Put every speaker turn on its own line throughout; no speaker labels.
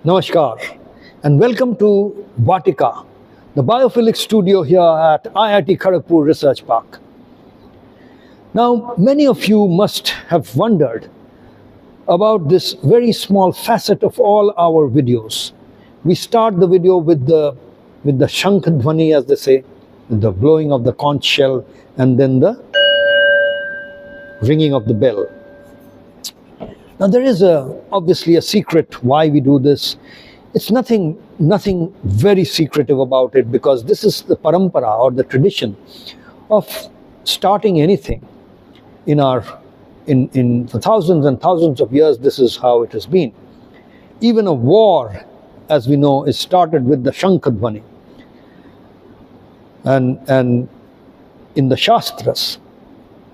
Namaskar and welcome to Vatika, the biophilic studio here at IIT Kharagpur Research Park. Now, many of you must have wondered about this very small facet of all our videos. We start the video with the Shankh Dhvani, as they say, with the blowing of the conch shell, and then the ringing of the bell. Now there is obviously a secret why we do this. It's nothing very secretive about it, because this is the parampara or the tradition of starting anything for thousands and thousands of years. This is how it has been. Even a war, as we know, is started with the Shankh Dhvani. And in the Shastras,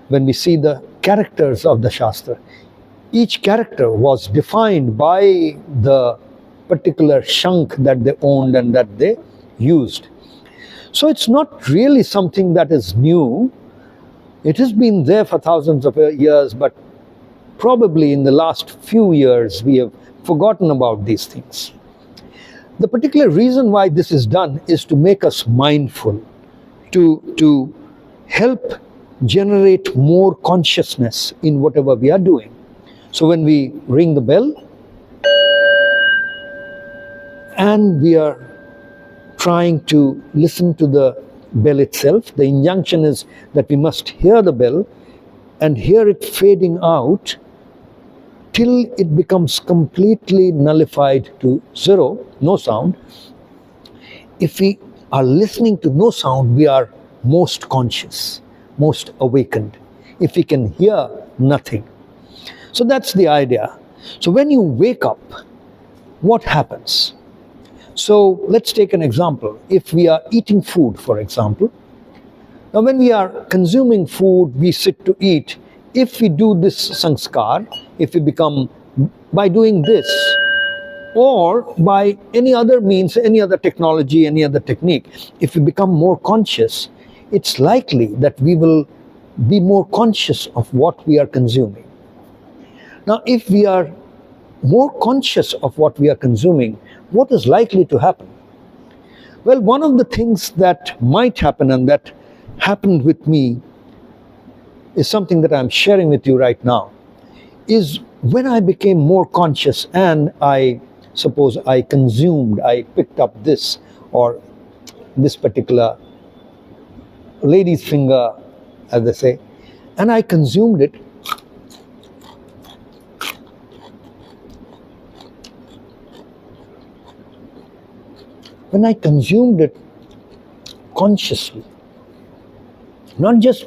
when we see the characters of the Shastra, each character was defined by the particular shankh that they owned and that they used. So it's not really something that is new. It has been there for thousands of years, but probably in the last few years we have forgotten about these things. The particular reason why this is done is to make us mindful, to help generate more consciousness in whatever we are doing. So when we ring the bell and we are trying to listen to the bell itself, the injunction is that we must hear the bell and hear it fading out till it becomes completely nullified to zero, no sound. If we are listening to no sound, we are most conscious, most awakened. If we can hear nothing. So that's the idea. So when you wake up, what happens? So let's take an example. If we are eating food, for example, now when we are consuming food, we sit to eat. If we do this sanskar, if we become, by doing this, or by any other means, any other technology, any other technique, if we become more conscious, it's likely that we will be more conscious of what we are consuming. Now, if we are more conscious of what we are consuming, what is likely to happen? Well, one of the things that might happen, and that happened with me, is something that I'm sharing with you right now, is when I became more conscious and I picked up this or this particular lady's finger, as they say, and I consumed it. When I consumed it consciously, not just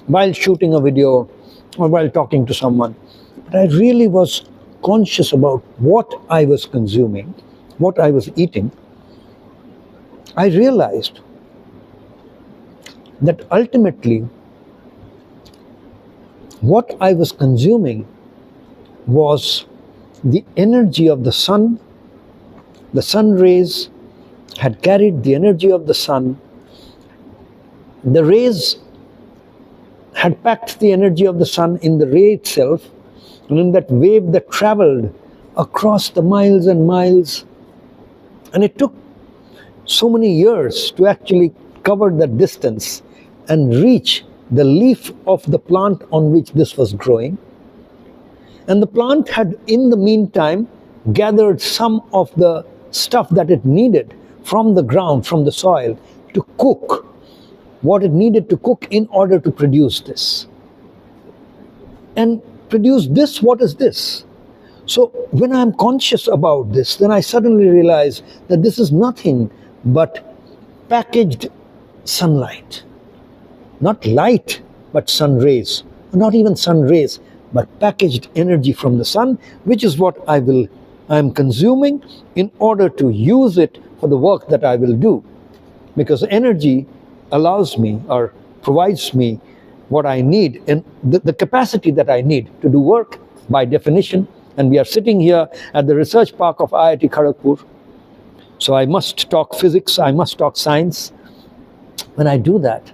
while shooting a video or while talking to someone, but I really was conscious about what I was consuming, what I was eating, I realized that ultimately what I was consuming was the energy of the sun. The sun rays had carried the energy of the sun. The rays had packed the energy of the sun in the ray itself, and in that wave that traveled across the miles and miles. And it took so many years to actually cover that distance and reach the leaf of the plant on which this was growing. And the plant had, in the meantime, gathered some of the stuff that it needed from the ground, from the soil, to cook what it needed to cook in order to produce this. And produce this, what is this? So when I'm conscious about this, then I suddenly realize that this is nothing but packaged sunlight. Not light, but sun rays. Not even sun rays, but packaged energy from the sun, which is what I am consuming in order to use it for the work that I will do. Because energy allows me or provides me what I need and the capacity that I need to do work by definition. And we are sitting here at the research park of IIT Kharagpur. So I must talk physics, I must talk science. When I do that,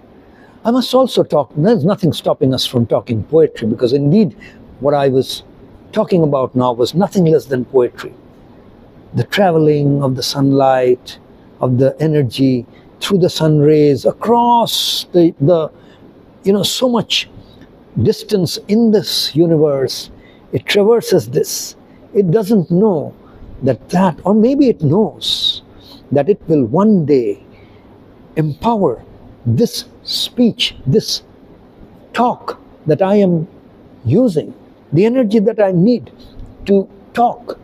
I must also talk, there's nothing stopping us from talking poetry, because indeed what I was talking about now was nothing less than poetry. the traveling of the sunlight, of the energy through the sun rays across the so much distance in this universe. It traverses this. It doesn't know that, or maybe it knows that it will one day empower this speech, this talk that I am using, the energy that I need to talk,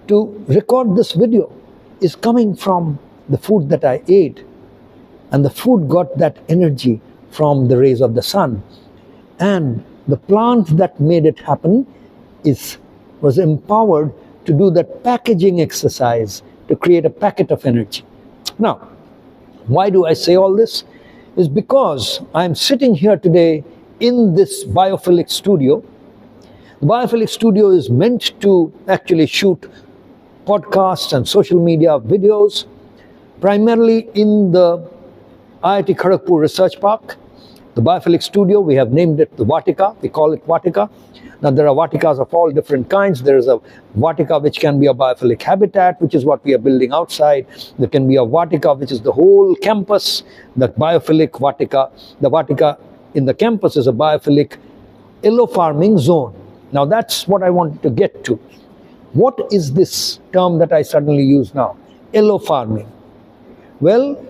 to record this video is coming from the food that I ate. And the food got that energy from the rays of the sun. And the plant that made it happen was empowered to do that packaging exercise to create a packet of energy. Now, why do I say all this? Is because I'm sitting here today in this biophilic studio. The biophilic studio is meant to actually shoot podcasts and social media videos, primarily in the IIT Kharagpur Research Park. The biophilic studio, we have named it the Vatika. We call it Vatika. Now there are Vatikas of all different kinds. There is a Vatika which can be a biophilic habitat, which is what we are building outside. There can be a Vatika which is the whole campus, the biophilic Vatika. The Vatika in the campus is a biophilic yellow farming zone. Now that's what I wanted to get to. What is this term that I suddenly use now? Yellow farming. Well,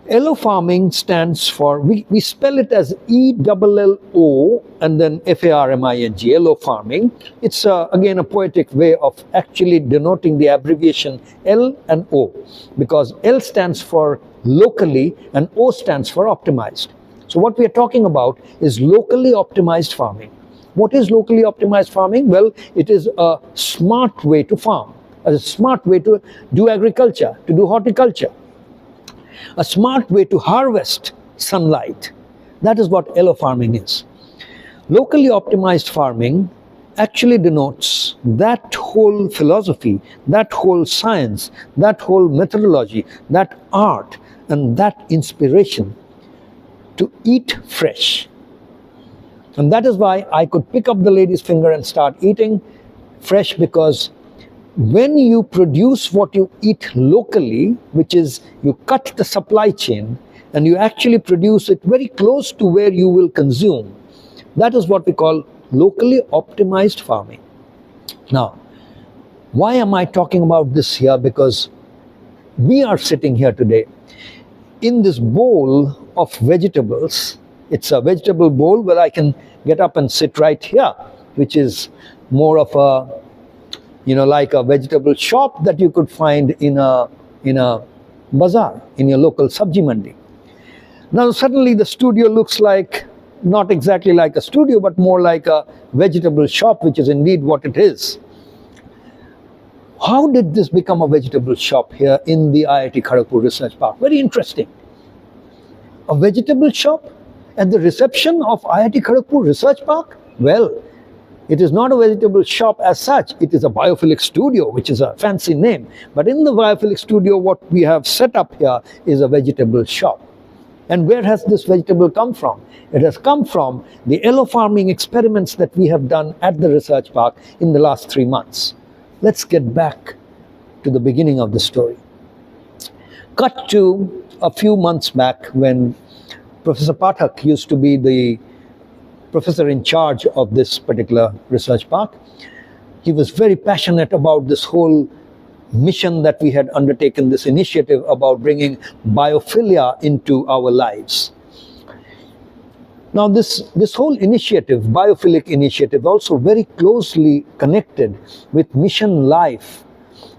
yellow farming stands for, we spell it as ELLO and then FARMING, yellow farming. It's again a poetic way of actually denoting the abbreviation L and O, because L stands for locally and O stands for optimized. So what we are talking about is locally optimized farming. What is locally optimized farming? Well, it is a smart way to farm, a smart way to do agriculture, to do horticulture, a smart way to harvest sunlight. That is what yellow farming is. Locally optimized farming actually denotes that whole philosophy, that whole science, that whole methodology, that art, and that inspiration to eat fresh. And that is why I could pick up the lady's finger and start eating fresh, because when you produce what you eat locally, which is you cut the supply chain and you actually produce it very close to where you will consume, that is what we call locally optimized farming. Now, why am I talking about this here? Because we are sitting here today in this bowl of vegetables. It's a vegetable bowl where I can get up and sit right here, which is more of a, like a vegetable shop that you could find in a bazaar, in your local sabji mandi. Now suddenly the studio looks like, not exactly like a studio, but more like a vegetable shop, which is indeed what it is. How did this become a vegetable shop here in the IIT Kharagpur Research Park? Very interesting. A vegetable shop at the reception of IIT Kharagpur Research Park? Well, it is not a vegetable shop as such. It is a biophilic studio, which is a fancy name. But in the biophilic studio, what we have set up here is a vegetable shop. And where has this vegetable come from? It has come from the yellow farming experiments that we have done at the research park in the last 3 months. Let's get back to the beginning of the story. Cut to a few months back when Professor Pathak used to be the professor in charge of this particular research park. He was very passionate about this whole mission that we had undertaken, this initiative about bringing biophilia into our lives. Now this whole initiative, biophilic initiative, also very closely connected with Mission LiFE.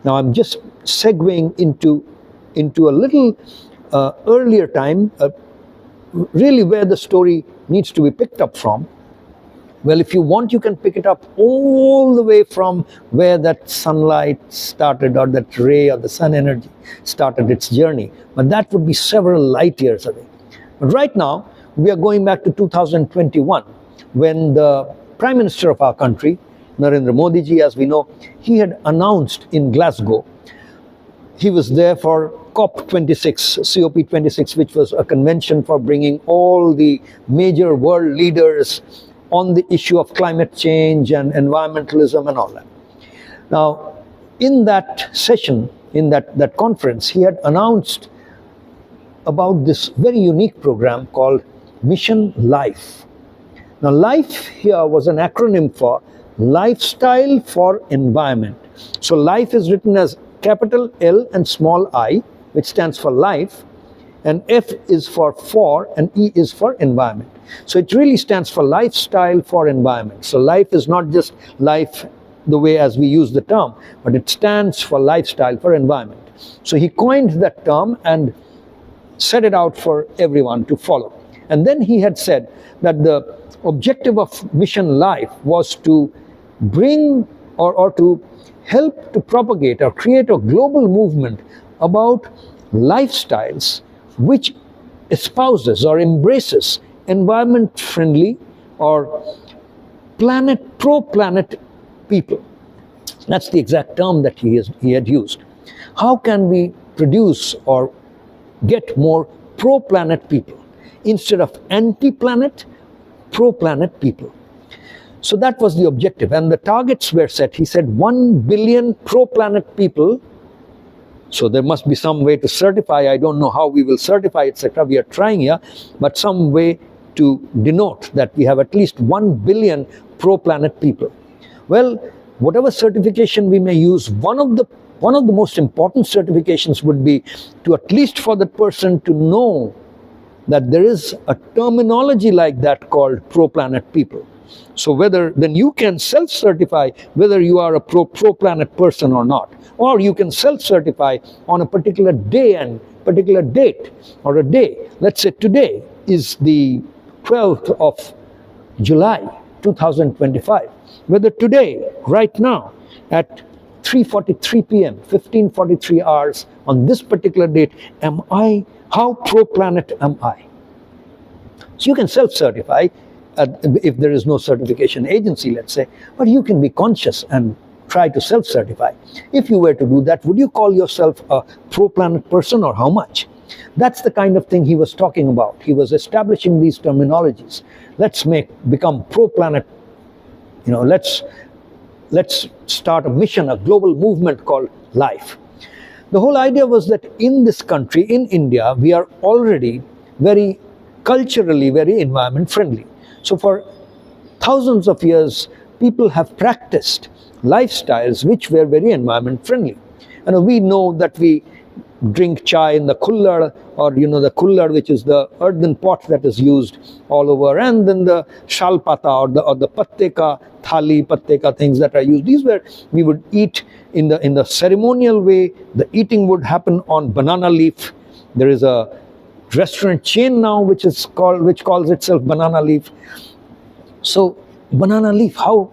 Now I'm just segueing into a little earlier time, really where the story needs to be picked up from. Well, if you want, you can pick it up all the way from where that sunlight started, or that ray of the sun energy started its journey. But that would be several light years away. But right now, we are going back to 2021, when the Prime Minister of our country, Narendra Modi ji, as we know, he had announced in Glasgow. He was there for COP26, COP26, which was a convention for bringing all the major world leaders on the issue of climate change and environmentalism and all that. Now, in that session, in that conference, he had announced about this very unique program called Mission LiFE. Now, LiFE here was an acronym for Lifestyle for Environment. So LiFE is written as capital L and small I, which stands for life, and F is for and E is for environment. So it really stands for Lifestyle for Environment. So life is not just life the way as we use the term, but it stands for Lifestyle for Environment. So he coined that term and set it out for everyone to follow. And then he had said that the objective of Mission LiFE was to bring or to help to propagate or create a global movement about lifestyles which espouses or embraces environment-friendly or pro-planet people. That's the exact term that he had used. How can we produce or get more pro-planet people instead of anti-planet, pro-planet people? So that was the objective, and the targets were set. He said 1 billion pro-planet people. So there must be some way to certify. I don't know how we will certify, etc. We are trying here, but some way to denote that we have at least 1 billion pro-planet people. Well, whatever certification we may use, one of the most important certifications would be to, at least for that person to know that there is a terminology like that called pro-planet people. So then you can self-certify whether you are a pro-planet person or not. Or you can self-certify on a particular day and particular date or a day. Let's say today is the 12th of July 2025. Whether today, right now, at 3:43 p.m., 15:43 hours on this particular date, how pro-planet am I? So you can self-certify if there is no certification agency, let's say, but you can be conscious and try to self-certify. If you were to do that, would you call yourself a pro-planet person, or how much? That's the kind of thing he was talking about. He was establishing these terminologies. Let's become pro-planet. Let's start a mission, a global movement called LiFE. The whole idea was that in this country, in India, we are already culturally very environment friendly. So for thousands of years, people have practiced lifestyles which were very environment friendly. And we know that we drink chai in the kullad, or the kullad, which is the earthen pot that is used all over, and then the shalpata or the patteka thali, patteka things that are used. These were, we would eat in the ceremonial way. The eating would happen on banana leaf. There is a restaurant chain now which calls itself Banana Leaf. So banana leaf, how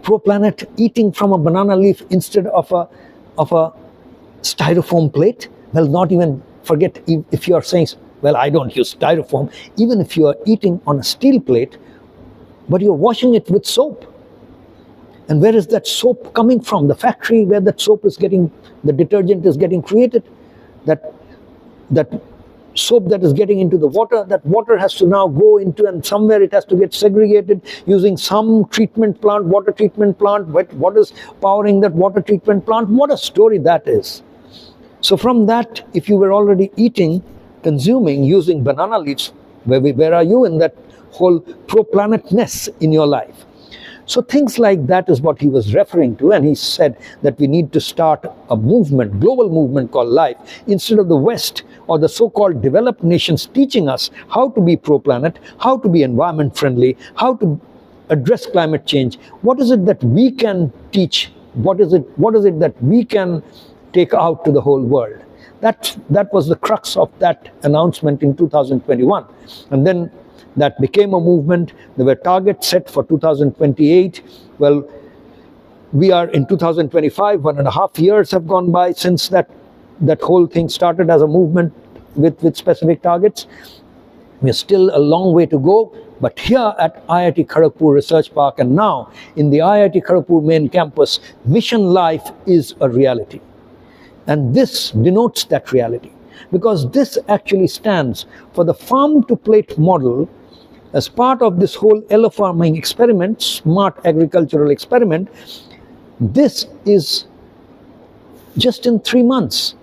pro-planet, eating from a banana leaf instead of a styrofoam plate? Well, not even forget if you are saying, well, I don't use styrofoam. Even if you are eating on a steel plate, but you're washing it with soap. And where is that soap coming from? The factory where that soap is getting, the detergent is getting created. That soap that is getting into the water, that water has to now go into, and somewhere it has to get segregated using some treatment plant, water treatment plant. What is powering that water treatment plant? What a story that is. So from that, if you were already consuming using banana leaves, where are you in that whole pro-planetness in your life? So things like that is what he was referring to, and he said that we need to start a movement, global movement called LiFE, instead of the West or the so-called developed nations teaching us how to be pro-planet, how to be environment friendly, how to address climate change. What is it that we can teach? What is it that we can take out to the whole world? That was the crux of that announcement in 2021. And then that became a movement. There were targets set for 2028. Well, we are in 2025, 1.5 years have gone by since that whole thing started as a movement with specific targets. We're still a long way to go, but here at IIT Kharagpur Research Park, and now in the IIT Kharagpur main campus, Mission LiFE is a reality. And this denotes that reality, because this actually stands for the farm to plate model as part of this whole yellow farming experiment, smart agricultural experiment. This is just in 3 months.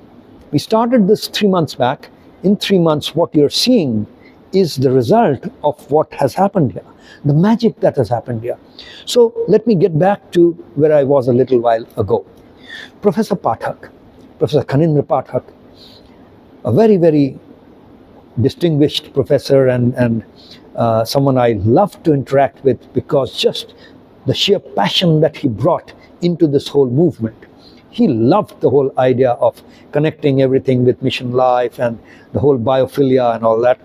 We started this 3 months back. In 3 months, what you're seeing is the result of what has happened here, the magic that has happened here. So let me get back to where I was a little while ago. Professor Pathak, Professor Khanindra Pathak, a very, very distinguished professor and someone I love to interact with, because just the sheer passion that he brought into this whole movement. He loved the whole idea of connecting everything with Mission Life and the whole Biophilia and all that.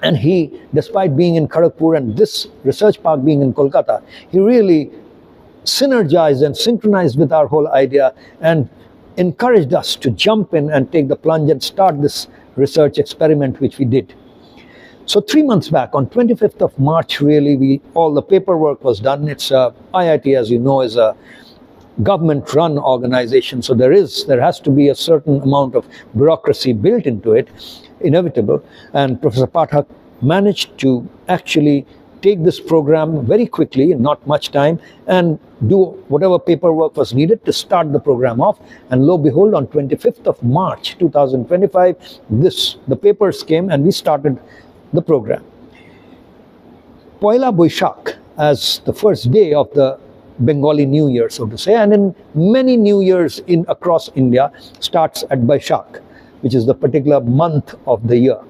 And he, despite being in Kharagpur and this research park being in Kolkata, he really synergized and synchronized with our whole idea and encouraged us to jump in and take the plunge and start this research experiment, which we did. So 3 months back, on 25th of March, really, all the paperwork was done. It's IIT, as you know, is a government-run organization, so there has to be a certain amount of bureaucracy built into it, inevitable. And Professor Pathak managed to actually take this program very quickly, in not much time, and do whatever paperwork was needed to start the program off. And lo and behold, on 25th of March 2025, the papers came and we started the program. Poila Boishakh as the first day of the Bengali New Year, so to say, and in many New Years across India starts at Baishakh, which is the particular month of the year.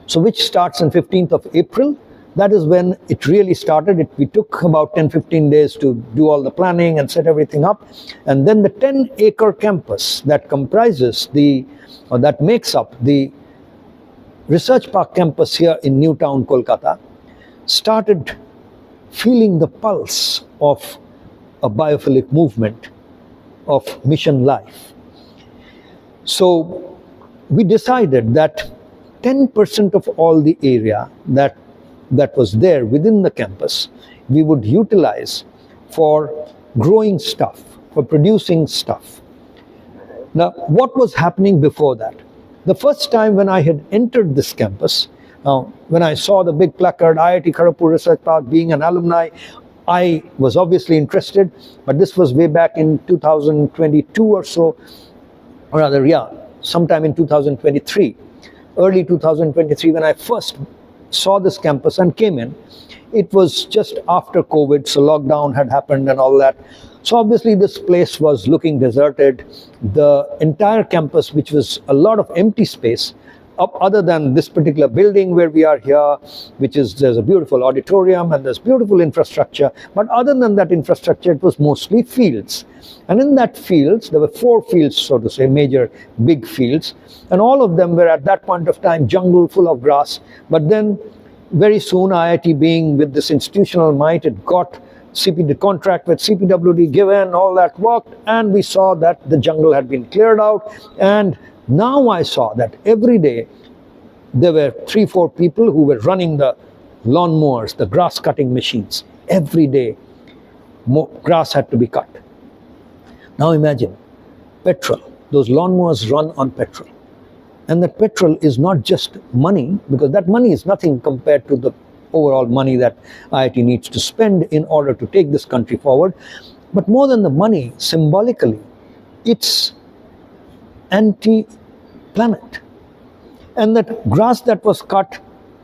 So which starts on 15th of April. That is when it really started. We took about 10-15 days to do all the planning and set everything up. And then the 10-acre campus that that makes up the research park campus here in Newtown, Kolkata, started feeling the pulse of a biophilic movement of Mission Life. So we decided that 10% of all the area that was there within the campus, we would utilize for growing stuff, for producing stuff. Now, what was happening before that? The first time when I had entered this campus, when I saw the big placard, IIT Kharagpur Research Park, being an alumni, I was obviously interested, but this was way back in 2022 or so, or rather, sometime in 2023, early 2023, when I first saw this campus and came in. It was just after COVID, so lockdown had happened and all that. So obviously this place was looking deserted. The entire campus, which was a lot of empty space, other than this particular building where we are here, there's a beautiful auditorium and there's beautiful infrastructure. But other than that infrastructure, it was mostly fields. And in that fields, there were 4 fields, so to say, major big fields. And all of them were at that point of time jungle full of grass. But then very soon, IIT being with this institutional might, it got the contract with CPWD given, all that worked, and we saw that the jungle had been cleared out. And now I saw that every day there were 3-4 people who were running the lawnmowers, the grass cutting machines. Every day grass had to be cut. Now imagine, petrol. Those lawnmowers run on petrol. And that petrol is not just money, because that money is nothing compared to the overall money that IIT needs to spend in order to take this country forward. But more than the money, symbolically, it's anti-planet. And that grass that was cut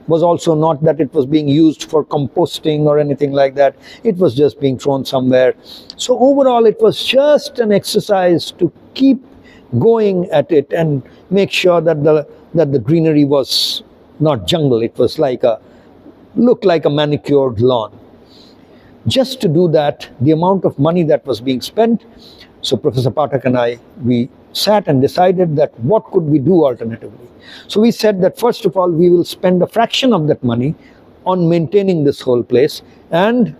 was also not that it was being used for composting or anything like that. It was just being thrown somewhere. So overall, it was just an exercise to keep going at it and make sure that the greenery was not jungle. It was looked like a manicured lawn. Just to do that, the amount of money that was being spent. So Professor Pathak and I, we sat and decided that what could we do alternatively. So we said that first of all, we will spend a fraction of that money on maintaining this whole place, and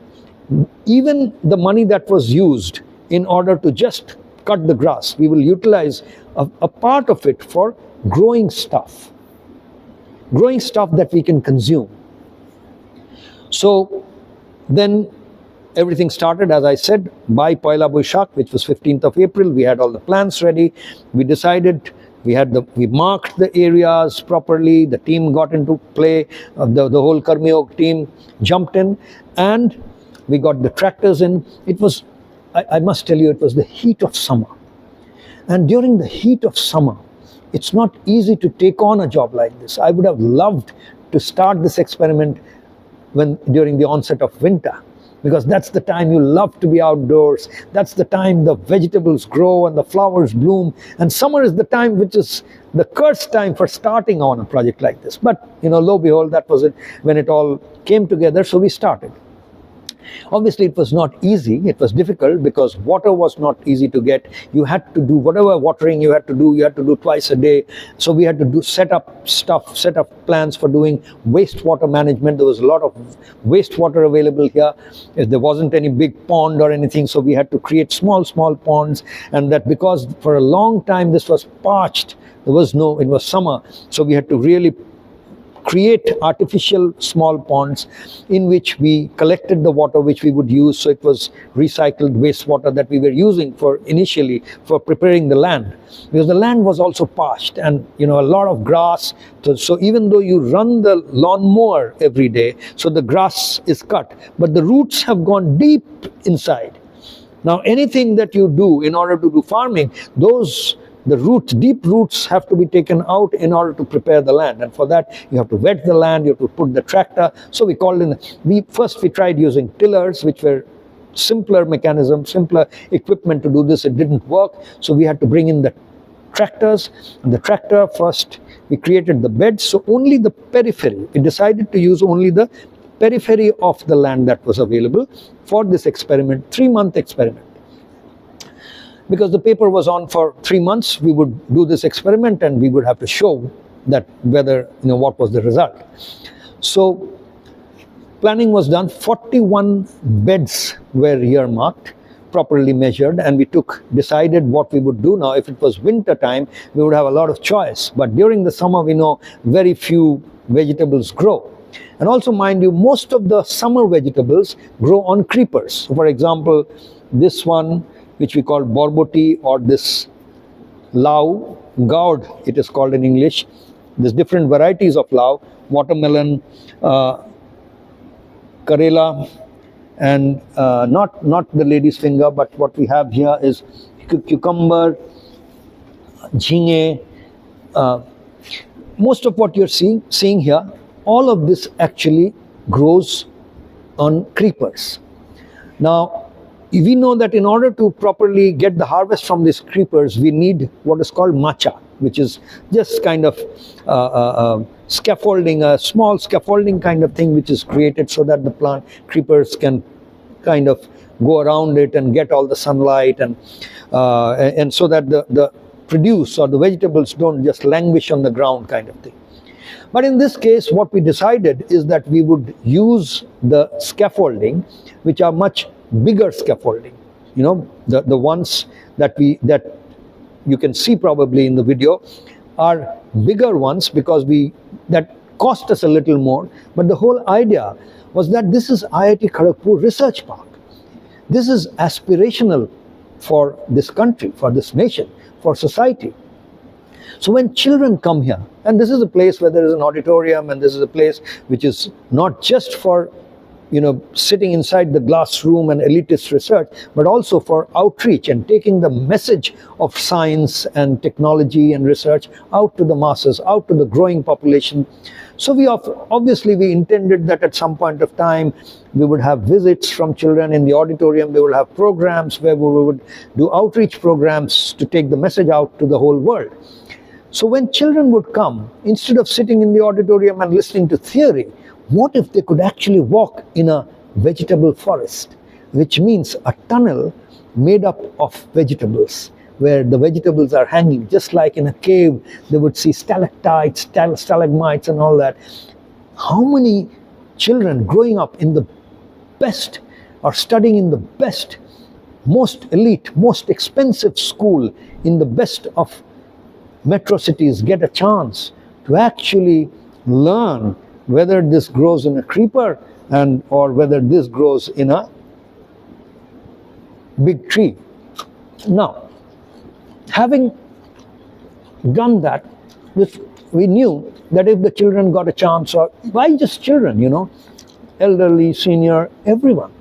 even the money that was used in order to just cut the grass, we will utilize a part of it for growing stuff that we can consume. So then everything started, as I said, by Poila Boishakh, which was 15th of April. We had all the plans ready. We decided, we marked the areas properly. The team got into play. The whole Karmiyog team jumped in, and we got the tractors in. It was, I must tell you, it was the heat of summer. And during the heat of summer, it's not easy to take on a job like this. I would have loved to start this experiment during the onset of winter, because that's the time you love to be outdoors. That's the time the vegetables grow and the flowers bloom. And summer is the time which is the cursed time for starting on a project like this. But, lo and behold, that was it when it all came together. So we started. Obviously, it was not easy. It was difficult because water was not easy to get. You had to do whatever watering you had to do twice a day. So we had to set up plans for doing wastewater management. There was a lot of wastewater available here. There wasn't any big pond or anything, so we had to create small ponds. And that because for a long time this was parched, it was summer, so we had to really create artificial small ponds in which we collected the water which we would use. So it was recycled wastewater that we were using initially for preparing the land, because the land was also parched and a lot of grass. So even though you run the lawnmower every day, so the grass is cut, but the roots have gone deep inside. Now anything that you do in order to do farming, the deep roots have to be taken out in order to prepare the land, and for that you have to wet the land, you have to put the tractor. So we tried using tillers, which were simpler mechanisms, simpler equipment to do this. It didn't work, so we had to bring in the tractors. And the tractor, first we created the beds, so only the periphery. We decided to use only the periphery of the land that was available for this experiment, 3-month experiment. Because the paper was on for 3 months, we would do this experiment and we would have to show that what was the result. So planning was done. 41 beds were earmarked, properly measured, and we decided what we would do. Now, if it was winter time, we would have a lot of choice. But during the summer, we know very few vegetables grow. And also, mind you, most of the summer vegetables grow on creepers. So for example, this one, which we call borboti, or this lau, gourd it is called in English. There's different varieties of lau, watermelon, karela, and not the lady's finger, but what we have here is cucumber, jhinge. Most of what you're seeing here, all of this actually grows on creepers. Now, we know that in order to properly get the harvest from these creepers, we need what is called macha, which is just kind of scaffolding, a small scaffolding kind of thing which is created so that the creepers can kind of go around it and get all the sunlight, and so that the produce or the vegetables don't just languish on the ground kind of thing. But in this case, what we decided is that we would use the scaffolding, which are much bigger scaffolding. The ones that you can see probably in the video are bigger ones, because that cost us a little more. But the whole idea was that this is IIT Kharagpur Research Park. This is aspirational for this country, for this nation, for society. So when children come here, and this is a place where there is an auditorium, and this is a place which is not just for sitting inside the glass room and elitist research, but also for outreach and taking the message of science and technology and research out to the masses, out to the growing population. So we intended that at some point of time we would have visits from children in the auditorium. We would have programs where we would do outreach programs to take the message out to the whole world. So when children would come, instead of sitting in the auditorium and listening to theory, what if they could actually walk in a vegetable forest, which means a tunnel made up of vegetables, where the vegetables are hanging, just like in a cave. They would see stalactites, stalagmites and all that. How many children growing up in the best, or studying in the best, most elite, most expensive school in the best of metro cities get a chance to actually learn whether this grows in a creeper or whether this grows in a big tree. Now, having done that, we knew that if the children got a chance, or why just children, elderly, senior, everyone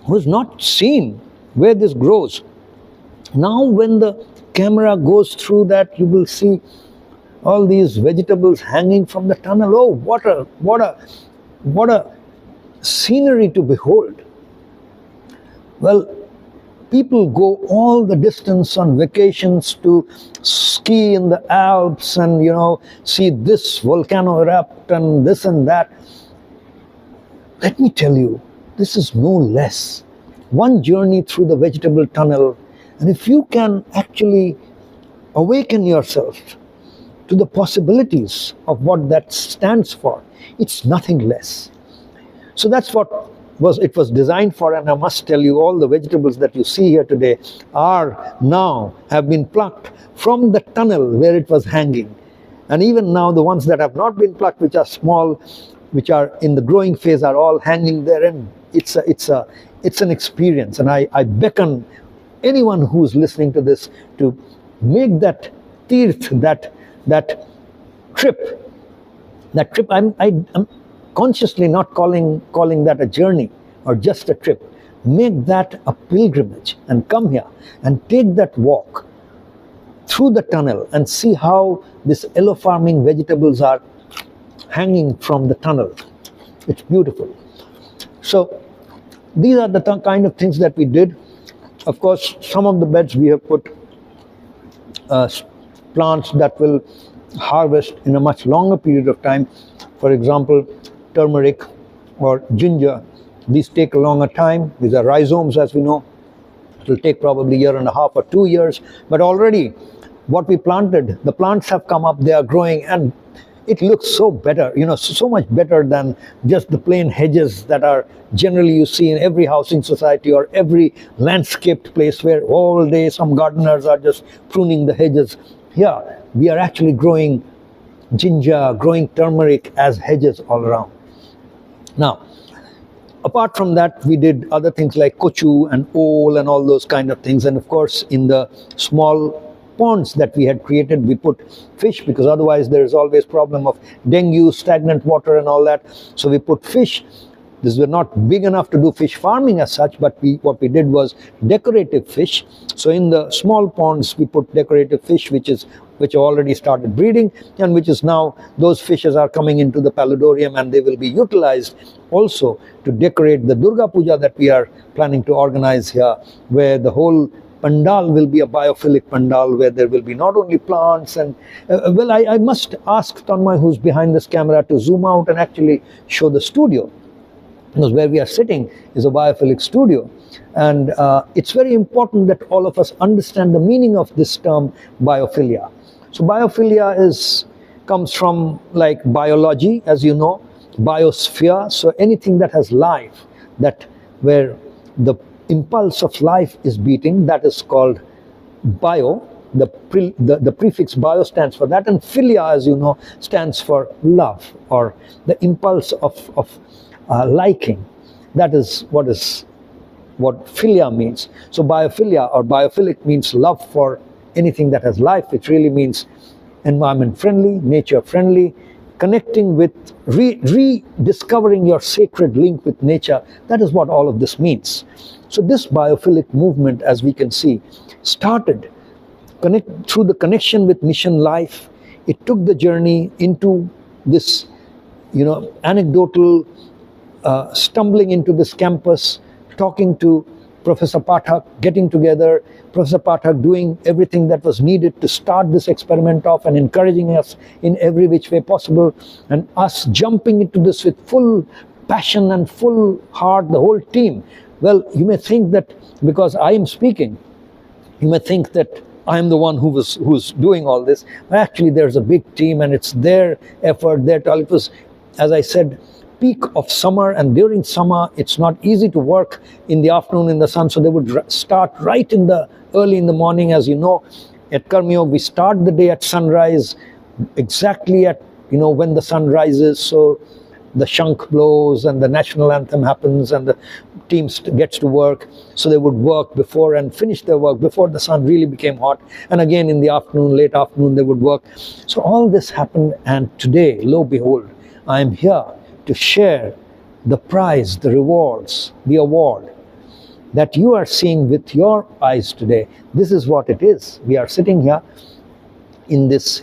who's not seen where this grows, Now when the camera goes through that, you will see all these vegetables hanging from the tunnel. Oh, what a scenery to behold. Well, people go all the distance on vacations to ski in the Alps and, see this volcano erupt and this and that. Let me tell you, this is no less. One journey through the vegetable tunnel, and if you can actually awaken yourself to the possibilities of what that stands for, it's nothing less. So that's what it was designed for, and I must tell you, all the vegetables that you see here today have been plucked from the tunnel where it was hanging. And even now the ones that have not been plucked, which are small, which are in the growing phase, are all hanging there, and it's an experience. And I beckon anyone who's listening to this to make that tirth, that trip. I'm consciously not calling that a journey or just a trip. Make that a pilgrimage and come here and take that walk through the tunnel and see how these yellow farming vegetables are hanging from the tunnel. It's beautiful. So these are the kind of things that we did. Of course, some of the beds we have put plants that will harvest in a much longer period of time. For example, turmeric or ginger. These take a longer time. These are rhizomes, as we know. It will take probably a year and a half or 2 years. But already what we planted, the plants have come up, they are growing, and it looks so better, so much better than just the plain hedges that are generally you see in every housing society or every landscaped place where all day some gardeners are just pruning the hedges. Here, we are actually growing ginger, growing turmeric as hedges all around. Now, apart from that, we did other things like kochu and ole and all those kind of things. And of course, in the small ponds that we had created, we put fish, because otherwise there is always problem of dengue, stagnant water and all that. So we put fish. These were not big enough to do fish farming as such, but what we did was decorative fish. So in the small ponds, we put decorative fish, which already started breeding, and which is now, those fishes are coming into the paludorium, and they will be utilized also to decorate the Durga Puja that we are planning to organize here, where the whole pandal will be a biophilic pandal, where there will be not only plants and I must ask Tanmay, who's behind this camera, to zoom out and actually show the studio, because where we are sitting is a biophilic studio. And it's very important that all of us understand the meaning of this term biophilia. So biophilia comes from like biology, as you know, biosphere. So anything that has life, where the impulse of life is beating, that is called bio. The prefix bio stands for that, and philia, as you know, stands for love, or the impulse of liking. That is what philia means. So biophilia or biophilic means love for anything that has life, which really means environment friendly, nature friendly, connecting with, rediscovering your sacred link with nature. That is what all of this means. So this biophilic movement, as we can see, started through the connection with mission life. It took the journey into this, anecdotal stumbling into this campus, talking to Professor Pathak, getting together, Professor Pathak doing everything that was needed to start this experiment off and encouraging us in every which way possible, and us jumping into this with full passion and full heart, the whole team. Well, you may think that because I am speaking, you may think that I am the one who's doing all this, but actually there's a big team, and it's their effort, their talent. It was, as I said, peak of summer, and during summer it's not easy to work in the afternoon in the sun, so they would start right early in the morning. As you know, at Karmyog we start the day at sunrise, exactly at when the sun rises, so the shankh blows and the national anthem happens and the team gets to work. So they would work before and finish their work before the sun really became hot, and again in the afternoon, late afternoon, they would work. So all this happened, and today, lo behold, I am here to share the prize, the rewards, the award that you are seeing with your eyes today, this is what it is. We are sitting here in this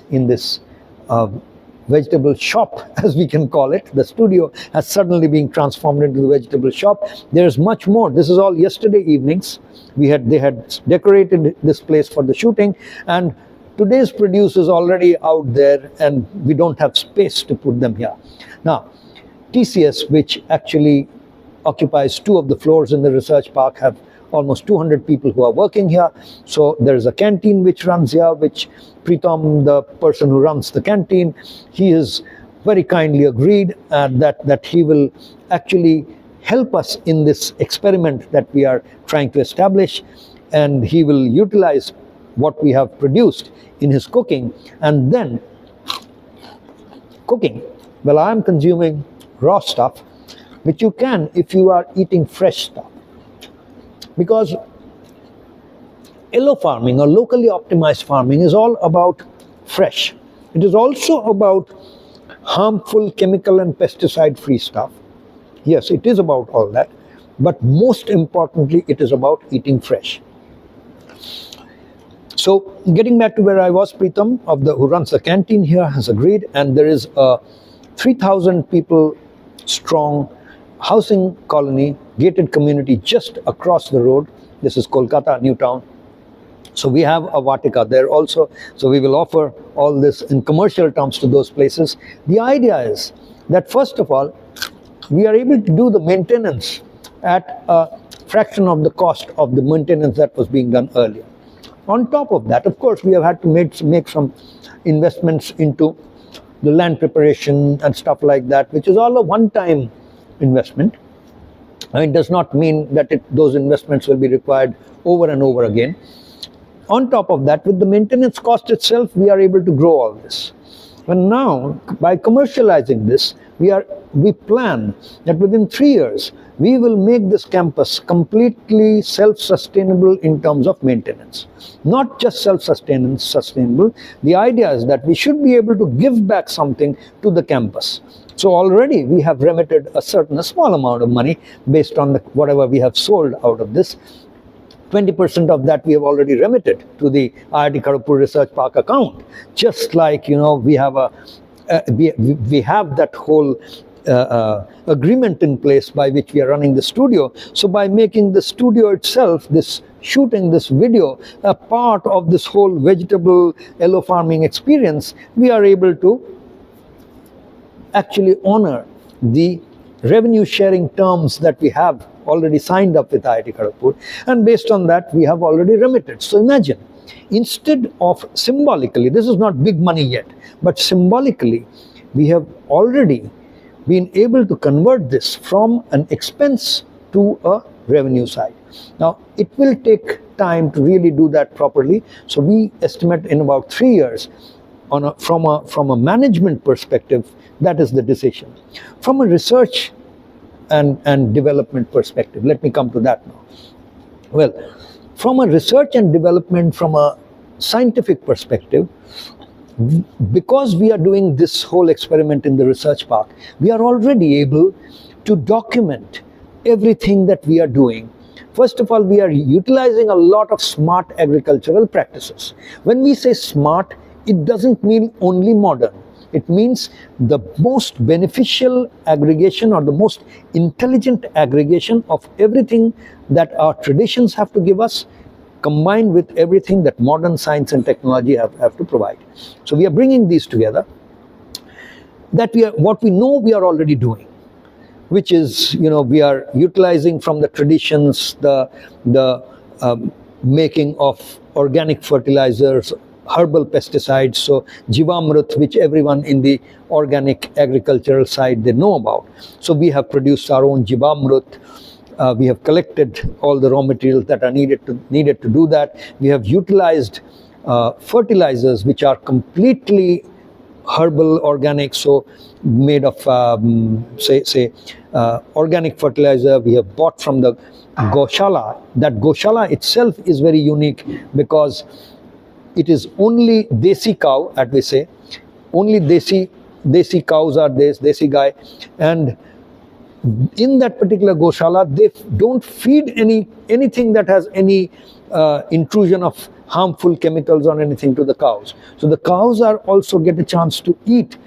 vegetable shop, as we can call it. The studio has suddenly been transformed into the vegetable shop. There's much more. This is all yesterday evenings. They had decorated this place for the shooting, and today's produce is already out there, and we don't have space to put them here. Now, TCS, which actually occupies 2 of the floors in the research park, have almost 200 people who are working here. So there is a canteen which runs here, which Pritam, the person who runs the canteen, he has very kindly agreed that he will actually help us in this experiment that we are trying to establish, and he will utilize what we have produced in his cooking. And then cooking, well, I am consuming raw stuff, which you can if you are eating fresh stuff. Because LO farming, or locally optimized farming, is all about fresh. It is also about harmful chemical and pesticide free stuff. Yes, it is about all that, but most importantly, it is about eating fresh. So getting back to where I was, Pritam, who runs the canteen here, has agreed, and there is a 3,000 people strong housing colony, gated community just across the road. This is Kolkata, New Town. So we have a Vatika there also. So we will offer all this in commercial terms to those places. The idea is that, first of all, we are able to do the maintenance at a fraction of the cost of the maintenance that was being done earlier. On top of that, of course, we have had to make some investments into the land preparation and stuff like that, which is all a one-time investment. It does not mean that those investments will be required over and over again. On top of that, with the maintenance cost itself, we are able to grow all this. And now, by commercializing this, we plan that within 3 years, we will make this campus completely self-sustainable in terms of maintenance. Not just sustainable. The idea is that we should be able to give back something to the campus. So already we have remitted a small amount of money based on whatever we have sold out of this. 20% of that we have already remitted to the IIT Kharagpur Research Park account. Just like, we have we have that whole agreement in place by which we are running the studio. So by making the studio itself, shooting this video, a part of this whole vegetable LO farming experience, we are able to actually honor the revenue sharing terms that we have already signed up with IIT Kharagpur, and based on that we have already remitted. So imagine, instead of symbolically, this is not big money yet, but symbolically we have already been able to convert this from an expense to a revenue side. Now it will take time to really do that properly, so we estimate in about 3 years. From a management perspective, that is the decision. From a research and development perspective, let me come to that now. Well, from a research and development, from a scientific perspective, because we are doing this whole experiment in the research park, we are already able to document everything that we are doing. First of all, we are utilizing a lot of smart agricultural practices. When we say smart, it doesn't mean only modern. It means the most beneficial aggregation, or the most intelligent aggregation of everything that our traditions have to give us, combined with everything that modern science and technology have to provide. So we are bringing these together. What we know we are already doing, which is, we are utilizing from the traditions, the making of organic fertilizers, herbal pesticides, so Jivamrut, which everyone in the organic agricultural side, they know about. So we have produced our own Jivamrut. We have collected all the raw materials that are needed to do that. We have utilized fertilizers which are completely herbal, organic, so made of organic fertilizer we have bought from the Goshala. That Goshala itself is very unique because it is only desi cow, as we say, only desi cows are this, desi guy, and in that particular goshala, they don't feed anything that has any intrusion of harmful chemicals or anything to the cows. So the cows are also get a chance to eat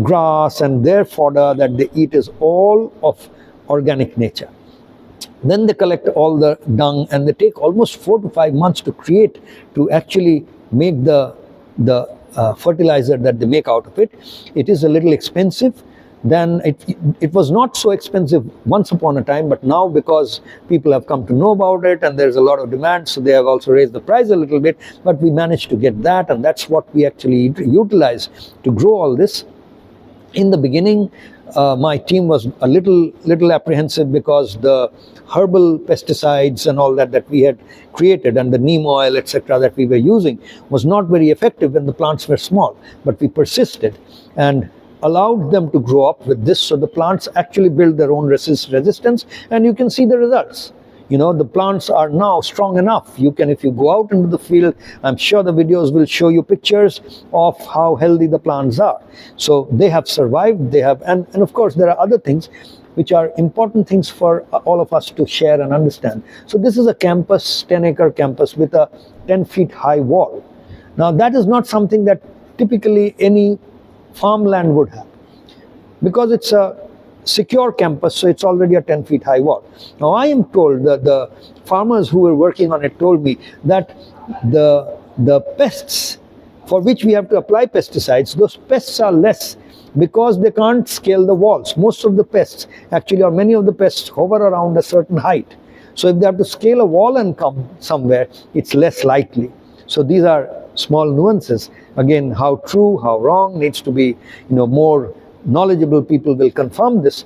grass, and their fodder that they eat is all of organic nature. Then they collect all the dung, and they take almost 4 to 5 months to actually make the fertilizer that they make out of it. It is a little expensive. Then it was not so expensive once upon a time, but now because people have come to know about it and there's a lot of demand, so they have also raised the price a little bit, but we managed to get that, and that's what we actually utilize to grow all this. In the beginning, my team was a little apprehensive because the herbal pesticides and all that we had created, and the neem oil, etc., that we were using was not very effective when the plants were small. But we persisted and allowed them to grow up with this, so the plants actually build their own resistance, and you can see the results. You know, the plants are now strong enough. If you go out into the field, I'm sure the videos will show you pictures of how healthy the plants are. So they have survived, and of course there are other things which are important things for all of us to share and understand. So this is a campus, 10-acre campus with a 10 feet high wall. Now that is not something that typically any farmland would have, because it's a secure campus, so it's already a 10 feet high wall. Now I am told that the farmers who were working on it told me that the pests for which we have to apply pesticides, those pests are less because they can't scale the walls. Most of the pests actually, or many of the pests, hover around a certain height. So if they have to scale a wall and come somewhere, it's less likely. So these are small nuances. Again, how true, how wrong needs to be, more knowledgeable people will confirm this.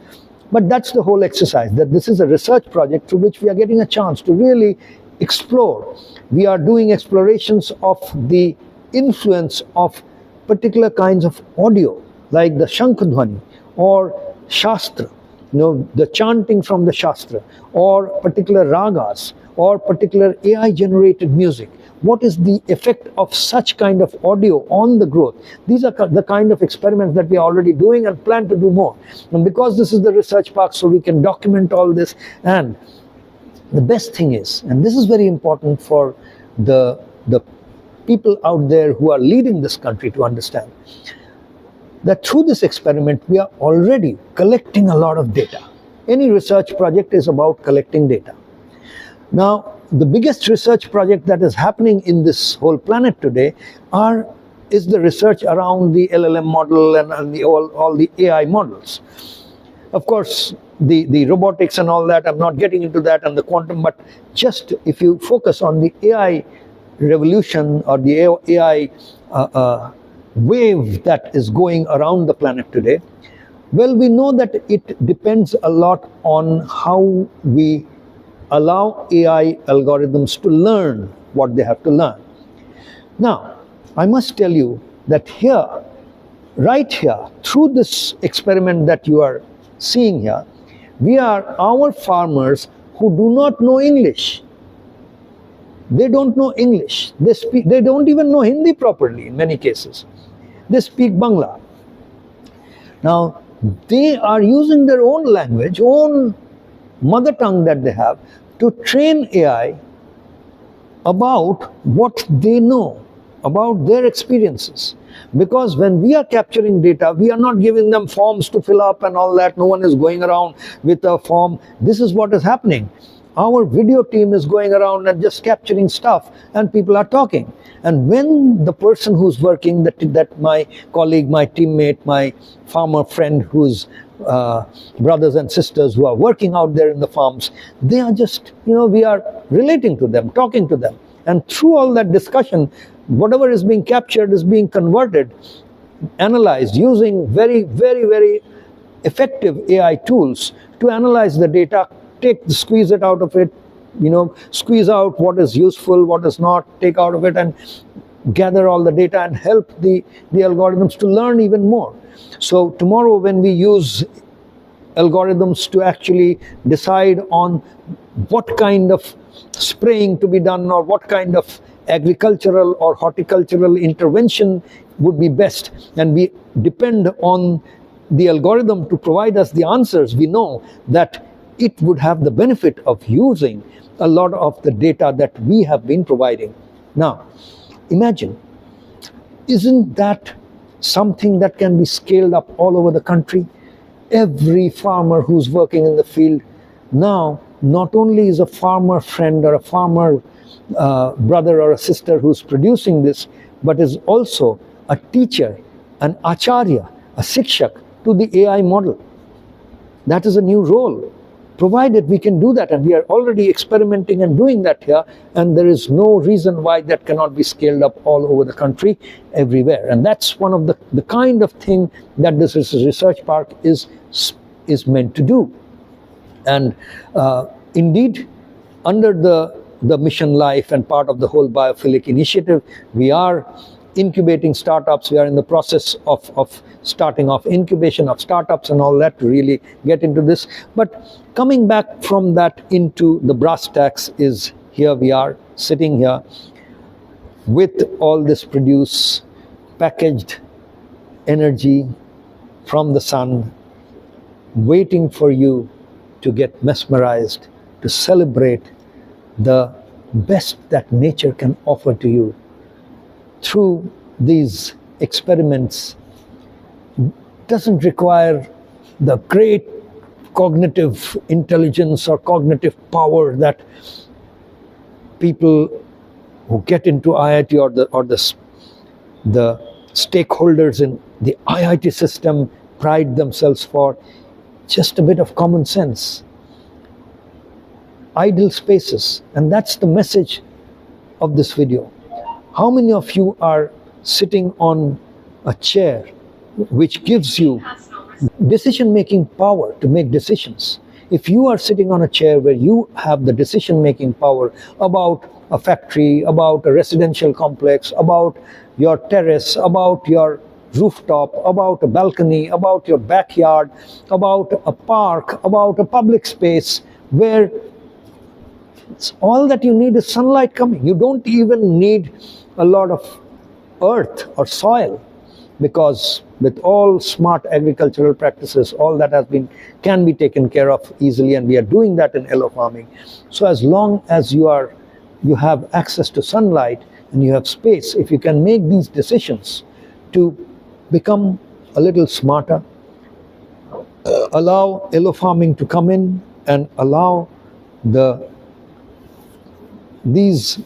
But that's the whole exercise, that this is a research project through which we are getting a chance to really explore. We are doing explorations of the influence of particular kinds of audio, like the Shankhdhwani or Shastra, the chanting from the Shastra, or particular ragas, or particular AI generated music. What is the effect of such kind of audio on the growth? These are the kind of experiments that we are already doing and plan to do more. And because this is the research park, so we can document all this. And the best thing is, and this is very important for the people out there who are leading this country to understand, that through this experiment we are already collecting a lot of data. Any research project is about collecting data. Now, the biggest research project that is happening in this whole planet today is the research around the LLM model and all the AI models. Of course, the robotics and all that, I'm not getting into that, and the quantum, but just if you focus on the AI revolution or the AI wave that is going around the planet today, well, we know that it depends a lot on how we allow AI algorithms to learn what they have to learn. Now, I must tell you that right here, through this experiment that you are seeing here, our farmers who do not know English. They don't know English. They don't even know Hindi properly in many cases. They speak Bangla. Now, they are using their own language, own mother tongue that they have, to train AI about what they know, about their experiences. Because when we are capturing data, we are not giving them forms to fill up and all that. No one is going around with a form. This is what is happening. Our video team is going around and just capturing stuff, and people are talking. And when the person who's working, that my colleague, my teammate, my farmer friend, who's brothers and sisters who are working out there in the farms, they are just, we are relating to them, talking to them. And through all that discussion, whatever is being captured is being converted, analyzed using very, very, very effective AI tools to analyze the data, squeeze it out of it, squeeze out what is useful, what is not, take out of it, and gather all the data and help the algorithms to learn even more. So tomorrow, when we use algorithms to actually decide on what kind of spraying to be done, or what kind of agricultural or horticultural intervention would be best, and we depend on the algorithm to provide us the answers, we know that it would have the benefit of using a lot of the data that we have been providing. Now, imagine, isn't that something that can be scaled up all over the country? Every farmer who's working in the field now not only is a farmer friend or a farmer brother or a sister who's producing this, but is also a teacher, an acharya, a shikshak to the AI model. That is a new role, provided we can do that, and we are already experimenting and doing that here, and there is no reason why that cannot be scaled up all over the country, everywhere. And that's one of the kind of thing that this research park is meant to do. And indeed, under the mission LiFE and part of the whole Biophilic initiative, we are incubating startups. We are in the process of starting off incubation of startups and all that to really get into this. But coming back from that into the brass tacks is, here we are sitting here with all this produce, packaged energy from the sun, waiting for you to get mesmerized, to celebrate the best that nature can offer to you. Through these experiments, doesn't require the great cognitive intelligence or cognitive power that people who get into IIT or the stakeholders in the IIT system pride themselves for. Just a bit of common sense, idle spaces, and that's the message of this video. How many of you are sitting on a chair which gives you decision-making power to make decisions? If you are sitting on a chair where you have the decision-making power about a factory, about a residential complex, about your terrace, about your rooftop, about a balcony, about your backyard, about a park, about a public space where all that you need is sunlight coming. You don't even need a lot of earth or soil, because with all smart agricultural practices, all that can be taken care of easily, and we are doing that in yellow farming. So as long as you have access to sunlight and you have space, if you can make these decisions to become a little smarter, allow yellow farming to come in and allow these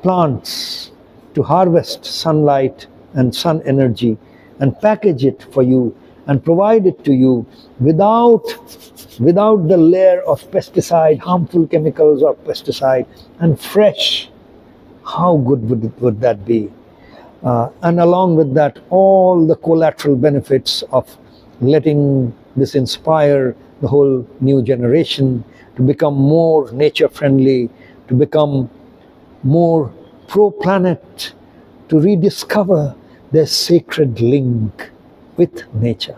plants to harvest sunlight and sun energy and package it for you and provide it to you without the layer of pesticide, harmful chemicals or pesticide, and fresh, how good would that be? And along with that, all the collateral benefits of letting this inspire the whole new generation to become more nature friendly, to become more pro-planet, to rediscover their sacred link with nature.